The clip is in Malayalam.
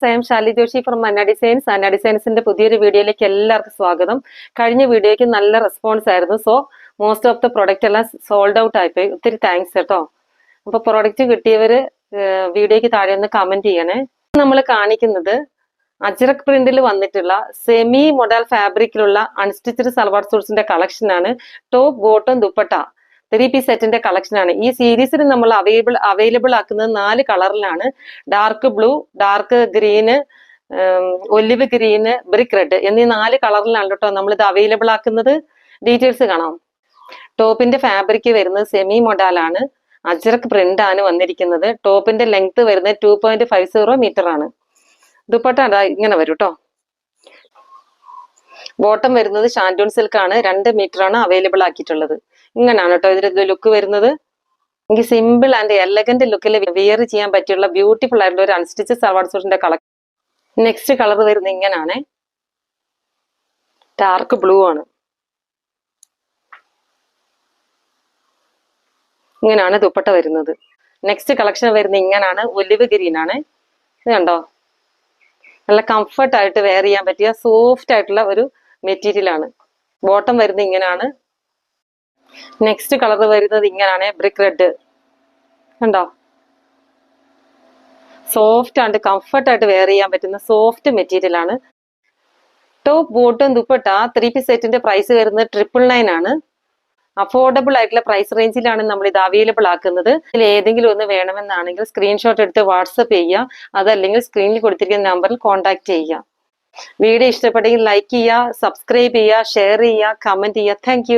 I am Shali Joshi from Anna Designs. Anna Designs in the പുതിയൊരു വീഡിയോയിലേക്ക് എല്ലാവർക്കും സ്വാഗതം. കഴിഞ്ഞ വീഡിയോയ്ക്ക് നല്ല റെസ്പോൺസ് ആയിരുന്നു. So most of the product എല്ലാം സോൾഡ് ഔട്ട് ആയിപ്പോയി. ഒത്തിരി താങ്ക്സ് കേട്ടോ. അപ്പോൾ പ്രൊഡക്റ്റ് കിട്ടിയവര് വീഡിയോയ്ക്ക് താഴെ ഒന്ന് കമന്റ് ചെയ്യണേ. നമ്മൾ കാണിക്കുന്നത് അജ്രക് പ്രിന്റിൽ വന്നിട്ടുള്ള സെമി മോഡൽ ഫാബ്രിക്കിലുള്ള അൺസ്റ്റിച്ചഡ് സൽവാർ സൂട്ട്സിന്റെ കളക്ഷൻ ആണ്. ടോപ്പ് ബോട്ടം ദുപ്പട്ട 3 പീസ് സെറ്റിന്റെ കളക്ഷൻ ആണ്. ഈ സീരീസിൽ നമ്മൾ അവൈലബിൾ ആക്കുന്നത് 4 കളറിലാണ്. Dark blue, dark green, olive green, brick red എന്നീ 4 കളറിലാണ് കേട്ടോ നമ്മൾ ഇത് അവൈലബിൾ ആക്കുന്നത്. ഡീറ്റെയിൽസ് കാണാം. ടോപ്പിന്റെ ഫാബ്രിക് വരുന്നത് സെമി മോഡലാണ്. അജ്രക് പ്രിന്റ് ആണ് വന്നിരിക്കുന്നത്. ടോപ്പിന്റെ ലെങ്ത് വരുന്നത് 2.50 മീറ്റർ ആണ്. ദുപ്പട്ട ഇങ്ങനെ വരും കേട്ടോ. ബോട്ടം വരുന്നത് ഷാൻഡൂൺ സിൽക്ക് ആണ്. 2 മീറ്റർ ആണ് അവൈലബിൾ ആക്കിയിട്ടുള്ളത്. ഇങ്ങനെയാണ് കേട്ടോ ഇതിന്റെ ലുക്ക് വരുന്നത്. എനിക്ക് സിമ്പിൾ ആൻഡ് എലഗന്റ് ലുക്കിൽ വിയർ ചെയ്യാൻ പറ്റിയുള്ള ബ്യൂട്ടിഫുൾ ആയിട്ടുള്ള ഒരു അൺസ്റ്റിച്ച് സൽവാർ സൂട്ടിന്റെ കളർ. നെക്സ്റ്റ് കളർ വരുന്നത് ഇങ്ങനെയാണ്. ഡാർക്ക് ബ്ലൂ ആണ്. ഇങ്ങനെയാണ് ദുപ്പട്ട വരുന്നത്. നെക്സ്റ്റ് കളക്ഷൻ വരുന്നത് ഇങ്ങനെയാണ്. ഒലിവ് ഗ്രീൻ ആണ്. ഇത് കണ്ടോ, നല്ല കംഫർട്ട് ആയിട്ട് വെയർ ചെയ്യാൻ പറ്റിയ സോഫ്റ്റ് ആയിട്ടുള്ള ഒരു മെറ്റീരിയൽ ആണ്. ബോട്ടം വരുന്നത് ഇങ്ങനെയാണ്. നെക്സ്റ്റ് കളർ വരുന്നത് ഇങ്ങനെയാണ്. ബ്രിക്ക് റെഡ് കണ്ടോ, സോഫ്റ്റ് ആൻഡ് കംഫർട്ട് ആയിട്ട് വെയർ ചെയ്യാൻ പറ്റുന്ന സോഫ്റ്റ് മെറ്റീരിയൽ ആണ്. ടോപ്പ് ബോട്ടം ദുപ്പട്ട 3 പീസ് സെറ്റിന്റെ പ്രൈസ് വരുന്നത് 999 ആണ്. അഫോർഡബിൾ ആയിട്ടുള്ള പ്രൈസ് റേഞ്ചിലാണ് നമ്മൾ ഇത് അവൈലബിൾ ആക്കുന്നത്. ഇതിൽ ഏതെങ്കിലും ഒന്ന് വേണമെന്നാണെങ്കിൽ സ്ക്രീൻഷോട്ട് എടുത്ത് വാട്സപ്പ് ചെയ്യുക. അതല്ലെങ്കിൽ സ്ക്രീനിൽ കൊടുത്തിരിക്കുന്ന നമ്പറിൽ കോൺടാക്ട് ചെയ്യുക. വീഡിയോ ഇഷ്ടപ്പെട്ടെങ്കിൽ ലൈക്ക് ചെയ്യുക, സബ്സ്ക്രൈബ് ചെയ്യുക, ഷെയർ ചെയ്യുക, കമന്റ് ചെയ്യുക. താങ്ക്